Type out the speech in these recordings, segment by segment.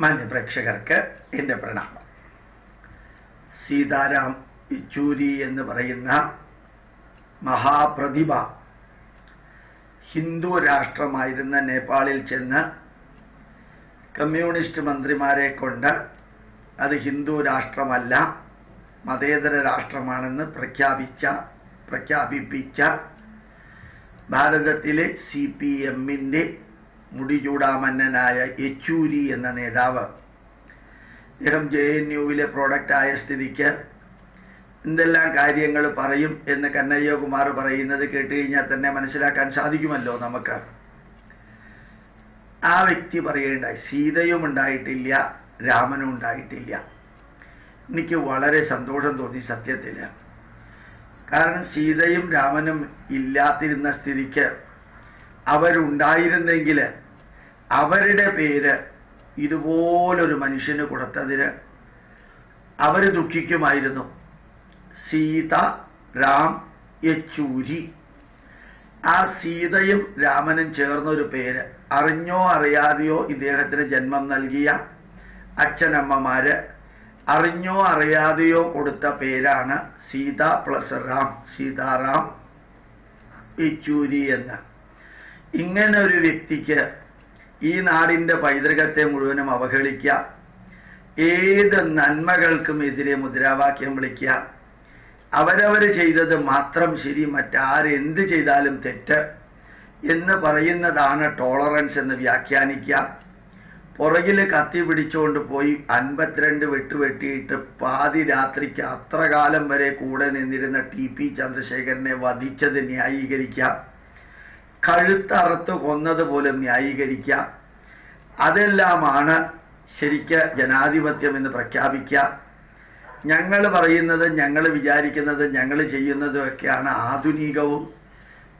മാന്യപ്രേക്ഷകർക്ക് എൻ്റെ പ്രണാമം. സീതാറാം യെച്ചൂരി എന്ന് പറയുന്ന മഹാപ്രതിഭ ഹിന്ദു രാഷ്ട്രമായിരുന്ന നേപ്പാളിൽ ചെന്ന് കമ്മ്യൂണിസ്റ്റ് മന്ത്രിമാരെ കൊണ്ട് അത് ഹിന്ദു രാഷ്ട്രമല്ല, മതേതര രാഷ്ട്രമാണെന്ന് പ്രഖ്യാപിപ്പിച്ച ഭാരതത്തിലെ CPMന്റെ മുടിചൂടാമന്നനായ യെച്ചൂരി എന്ന നേതാവ്, അദ്ദേഹം JNUവിലെ പ്രോഡക്റ്റായ സ്ഥിതിക്ക് എന്തെല്ലാം കാര്യങ്ങൾ പറയും എന്ന് കന്നയ്യകുമാർ പറയുന്നത് കേട്ട് കഴിഞ്ഞാൽ തന്നെ മനസ്സിലാക്കാൻ സാധിക്കുമല്ലോ നമുക്ക്. ആ വ്യക്തി പറയേണ്ടായി, സീതയും ഉണ്ടായിട്ടില്ല, രാമനും ഉണ്ടായിട്ടില്ല. എനിക്ക് വളരെ സന്തോഷം തോന്നി സത്യത്തിൽ. കാരണം സീതയും രാമനും ഇല്ലാതിരുന്ന സ്ഥിതിക്ക് അവരുണ്ടായിരുന്നെങ്കിൽ അവരുടെ പേര് ഇതുപോലൊരു മനുഷ്യന് കൊടുത്തതിന് അവർ ദുഃഖിക്കുമായിരുന്നു. സീത രാം യെച്ചൂരി. ആ സീതയും രാമനും ചേർന്നൊരു പേര്, അറിഞ്ഞോ അറിയാതെയോ ഇദ്ദേഹത്തിന് ജന്മം നൽകിയ അച്ഛനമ്മമാര് അറിഞ്ഞോ അറിയാതെയോ കൊടുത്ത പേരാണ് സീത പ്ലസ് റാം, സീതാറാം യെച്ചൂരി എന്ന്. ഇങ്ങനെ ഒരു വ്യക്തിക്ക് ഈ നാടിന്റെ പൈതൃകത്തെ മുഴുവനും അവഹേളിക്കുക, ഏത് നന്മകൾക്കും എതിരെ മുദ്രാവാക്യം വിളിക്കുക, അവരവർ ചെയ്തത് മാത്രം ശരി, മറ്റാരെന്ത് ചെയ്താലും തെറ്റ് എന്ന് പറയുന്നതാണ് ടോളറൻസ് എന്ന് വ്യാഖ്യാനിക്കുക. പുറകിൽ കത്തി പിടിച്ചുകൊണ്ട് പോയി 52 വെട്ടുവെട്ടിയിട്ട് പാതി രാത്രിക്ക് അത്ര കാലം വരെ കൂടെ നിന്നിരുന്ന TP ചന്ദ്രശേഖരനെ വധിച്ചത് ന്യായീകരിക്കുക, കഴുത്തറുത്ത് കൊന്നതുപോലും ന്യായീകരിക്കുക. അതെല്ലാമാണ് ശരിക്ക് ജനാധിപത്യം എന്ന് പ്രഖ്യാപിക്കുക. ഞങ്ങൾ പറയുന്നതും ഞങ്ങൾ വിചാരിക്കുന്നതും ഞങ്ങൾ ചെയ്യുന്നതുമൊക്കെയാണ് ആധുനികവും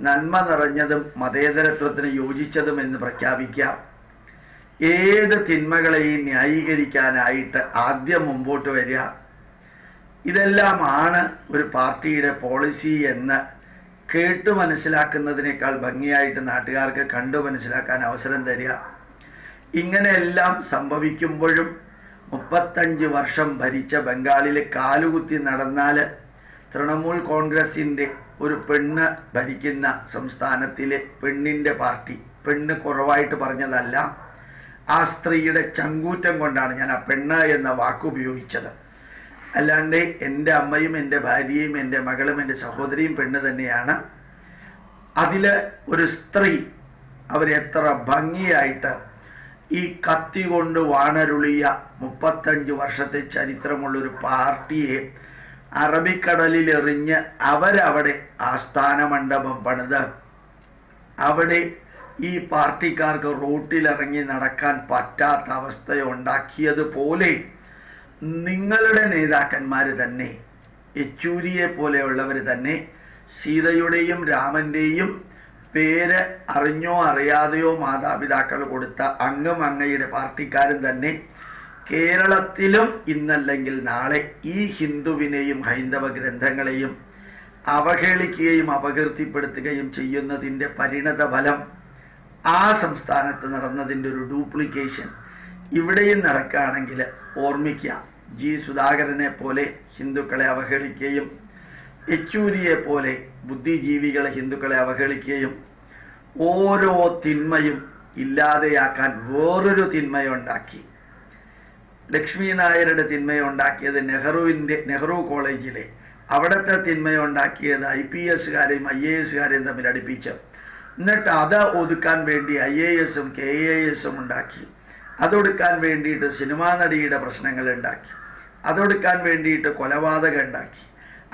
നന്മ നിറഞ്ഞതും മതേതരത്വത്തിന് യോജിച്ചതും എന്ന് പ്രഖ്യാപിക്കുക. ഏത് തിന്മകളെയും ന്യായീകരിക്കാനായിട്ട് ആദ്യം മുമ്പോട്ട് വരിക. ഇതെല്ലാമാണ് ഒരു പാർട്ടിയുടെ പോളിസി എന്ന് കേട്ടു മനസ്സിലാക്കുന്നതിനേക്കാൾ ഭംഗിയായിട്ട് നാട്ടുകാർക്ക് കണ്ടു മനസ്സിലാക്കാൻ അവസരം തരിക. ഇങ്ങനെയെല്ലാം സംഭവിക്കുമ്പോഴും 35 വർഷം ഭരിച്ച ബംഗാളിലെ കാലുകുത്തി നടന്നാൽ തൃണമൂൽ കോൺഗ്രസിന്റെ ഒരു പെണ്ണ് ഭരിക്കുന്ന സംസ്ഥാനത്തിലെ പെണ്ണിന്റെ പാർട്ടി, പെണ്ണ് കുറവായിട്ട് പറഞ്ഞതല്ല, ആ സ്ത്രീയുടെ ചങ്കൂറ്റം കൊണ്ടാണ് ഞാൻ ആ പെണ്ണ് എന്ന വാക്കുപയോഗിച്ചത്. അല്ലാണ്ട് എൻ്റെ അമ്മയും എൻ്റെ ഭാര്യയും എൻ്റെ മകളും എൻ്റെ സഹോദരിയും പെണ്ണ് തന്നെയാണ്. അതില് ഒരു സ്ത്രീ അവരെത്ര ഭംഗിയായിട്ട് ഈ കത്തി കൊണ്ട് വാണരുളിയ 35 വർഷത്തെ ചരിത്രമുള്ളൊരു പാർട്ടിയെ അറബിക്കടലിൽ എറിഞ്ഞ് അവരവിടെ ആസ്ഥാന മണ്ഡപം പണിത് അവിടെ ഈ പാർട്ടിക്കാർക്ക് റോട്ടിലിറങ്ങി നടക്കാൻ പറ്റാത്ത അവസ്ഥയുണ്ടാക്കിയതുപോലെ നിങ്ങളുടെ നേതാക്കന്മാർ തന്നെ, യെച്ചൂരിയെ പോലെയുള്ളവർ തന്നെ സീതയുടെയും രാമന്റെയും പേര് അറിഞ്ഞോ അറിയാതെയോ മാതാപിതാക്കൾ കൊടുത്ത അങ്ങയുടെ പാർട്ടിക്കാരും തന്നെ കേരളത്തിലും ഇന്നല്ലെങ്കിൽ നാളെ ഈ ഹിന്ദുവിനെയും ഹൈന്ദവ ഗ്രന്ഥങ്ങളെയും അവഹേളിക്കുകയും അപകീർത്തിപ്പെടുത്തുകയും ചെയ്യുന്നതിൻ്റെ പരിണത ഫലം ആ സംസ്ഥാനത്ത് നടന്നതിൻ്റെ ഒരു ഡ്യൂപ്ലിക്കേഷൻ ഇവിടെയും നടക്കുകയാണെങ്കിൽ ഓർമ്മിക്കുക. സുധാകരനെ പോലെ ഹിന്ദുക്കളെ അവഹേളിക്കുകയും യെച്ചൂരിയെ പോലെ ബുദ്ധിജീവികളെ ഹിന്ദുക്കളെ അവഹേളിക്കുകയും ഓരോ തിന്മയും ഇല്ലാതെയാക്കാൻ വേറൊരു തിന്മയുണ്ടാക്കി. ലക്ഷ്മി നായരുടെ തിന്മയുണ്ടാക്കിയത് നെഹ്റു കോളേജിലെ, അവിടുത്തെ തിന്മയുണ്ടാക്കിയത് IPSകാരെയും IASകാരെയും തമ്മിൽ അടുപ്പിച്ച്, എന്നിട്ട് അത് ഒതുക്കാൻ വേണ്ടി IASും KASും ഉണ്ടാക്കി. അതൊടുക്കാൻ വേണ്ടിയിട്ട് സിനിമാ നടിയുടെ പ്രശ്നങ്ങൾ ഉണ്ടാക്കി, അതൊടുക്കാൻ വേണ്ടിയിട്ട് കൊലപാതകം ഉണ്ടാക്കി.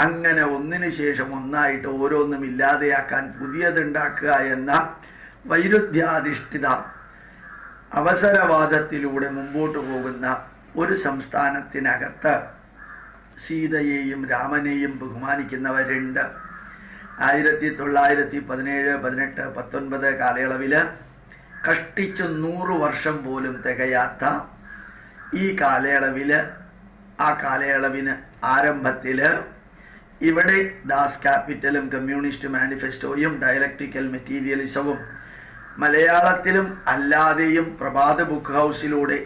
അങ്ങനെ ഒന്നിനു ശേഷം ഒന്നായിട്ട് ഓരോന്നും ഇല്ലാതെയാക്കാൻ പുതിയതുണ്ടാക്കുക എന്ന വൈരുദ്ധ്യാധിഷ്ഠിത അവസരവാദത്തിലൂടെ മുമ്പോട്ട് പോകുന്ന ഒരു സംസ്ഥാനത്തിനകത്ത് സീതയെയും രാമനെയും ബഹുമാനിക്കുന്നവരുണ്ട്. 1917, 18, 19 കാലയളവില് കഷ്ടിച്ച് 100 വർഷം പോലും തികയാത്ത ഈ കാലയളവില്, ആ കാലയളവിന് ആരംഭത്തില് ഇവിടെ ദാസ് ക്യാപിറ്റലും കമ്മ്യൂണിസ്റ്റ് മാനിഫെസ്റ്റോയും ഡയലക്ടിക്കൽ മെറ്റീരിയലിസവും മലയാളത്തിലും അല്ലാതെയും പ്രഭാത ബുക്ക് ഹൗസിലൂടെ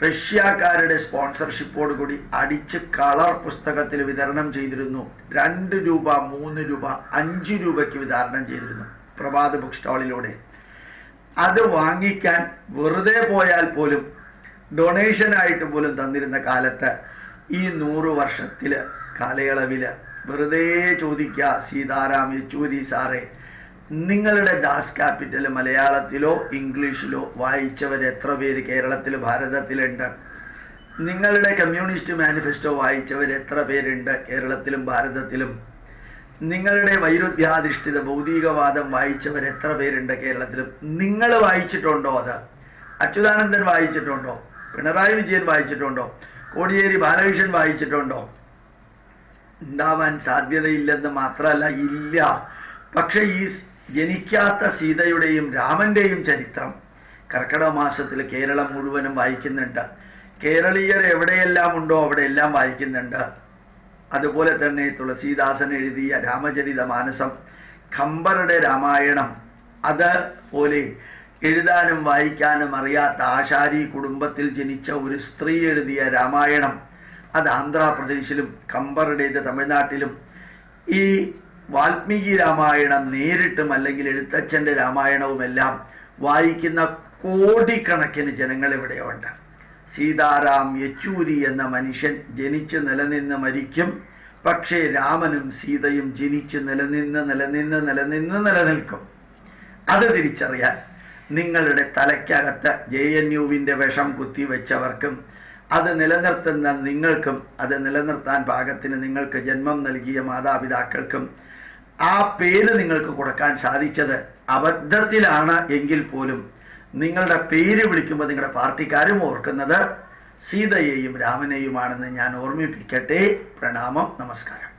റഷ്യക്കാരുടെ സ്പോൺസർഷിപ്പോടുകൂടി അടിച്ച് കളർ പുസ്തകത്തിൽ വിതരണം ചെയ്തിരുന്നു. 2 രൂപ, 3 രൂപ, 5 രൂപയ്ക്ക് വിതരണം ചെയ്തിരുന്നു പ്രഭാത് ബുക്ക് സ്റ്റാളിലൂടെ. അത് വാങ്ങിക്കാൻ വെറുതെ പോയാൽ പോലും ഡൊണേഷനായിട്ട് പോലും തന്നിരുന്ന കാലത്ത് ഈ 100 വർഷത്തില് കാലയളവില് വെറുതെ ചോദിക്കുക, സീതാറാം യെച്ചൂരി സാറേ, നിങ്ങളുടെ ദാസ് ക്യാപിറ്റൽ മലയാളത്തിലോ ഇംഗ്ലീഷിലോ വായിച്ചവർ എത്ര പേര് കേരളത്തിൽ ഭാരതത്തിലുണ്ട്? നിങ്ങളുടെ കമ്മ്യൂണിസ്റ്റ് മാനിഫെസ്റ്റോ വായിച്ചവർ എത്ര പേരുണ്ട് കേരളത്തിലും ഭാരതത്തിലും? നിങ്ങളുടെ വൈരുദ്ധ്യാധിഷ്ഠിത ഭൗതികവാദം വായിച്ചവർ എത്ര പേരുണ്ട് കേരളത്തിലും? നിങ്ങൾ വായിച്ചിട്ടുണ്ടോ? അത് അച്യുതാനന്ദൻ വായിച്ചിട്ടുണ്ടോ? പിണറായി വിജയൻ വായിച്ചിട്ടുണ്ടോ? കോടിയേരി ബാലകൃഷ്ണൻ വായിച്ചിട്ടുണ്ടോ? ഉണ്ടാവാൻ സാധ്യതയില്ലെന്ന് മാത്രമല്ല, ഇല്ല. പക്ഷെ ഈ ജനിക്കാത്ത സീതയുടെയും രാമന്റെയും ചരിത്രം കർക്കിടക മാസത്തിൽ കേരളം മുഴുവനും വായിക്കുന്നുണ്ട്. കേരളീയർ എവിടെയെല്ലാം ഉണ്ടോ അവിടെയെല്ലാം വായിക്കുന്നുണ്ട്. അതുപോലെ തന്നെ തുളസീദാസൻ എഴുതിയ രാമചരിത മാനസം, ഖമ്പറുടെ രാമായണം, അതുപോലെ എഴുതാനും വായിക്കാനും അറിയാത്ത ആശാരി കുടുംബത്തിൽ ജനിച്ച ഒരു സ്ത്രീ എഴുതിയ രാമായണം, അത് ആന്ധ്രാപ്രദേശിലും ഖമ്പറുടേത് തമിഴ്നാട്ടിലും. ഈ വാൽമീകി രാമായണം നേരിട്ടും അല്ലെങ്കിൽ എഴുത്തച്ഛൻ്റെ രാമായണവുമെല്ലാം വായിക്കുന്ന കോടിക്കണക്കിന് ജനങ്ങൾ ഇവിടെയുണ്ട്. സീതാറാം യെച്ചൂരി എന്ന മനുഷ്യൻ ജനിച്ച് നിലനിന്ന് മരിക്കും. പക്ഷേ രാമനും സീതയും ജനിച്ച് നിലനിൽക്കും. അത് തിരിച്ചറിയാൻ നിങ്ങളുടെ തലയ്ക്കകത്ത് JNUവിൻ്റെ വിഷം കുത്തിവെച്ചവർക്കും അത് നിലനിർത്തുന്ന നിങ്ങൾക്കും അത് നിലനിർത്താൻ പാകത്തിന് നിങ്ങൾക്ക് ജന്മം നൽകിയ മാതാപിതാക്കൾക്കും ആ പേര് നിങ്ങൾക്ക് കൊടുക്കാൻ സാധിച്ചത് അബദ്ധത്തിലാണ് എങ്കിൽ പോലും നിങ്ങളുടെ പേര് വിളിക്കുമ്പോൾ നിങ്ങളുടെ പാർട്ടിക്കാരും ഓർക്കുന്നത് സീതയെയും രാമനെയുമാണെന്ന് ഞാൻ ഓർമ്മിപ്പിക്കട്ടെ. പ്രണാമം, നമസ്കാരം.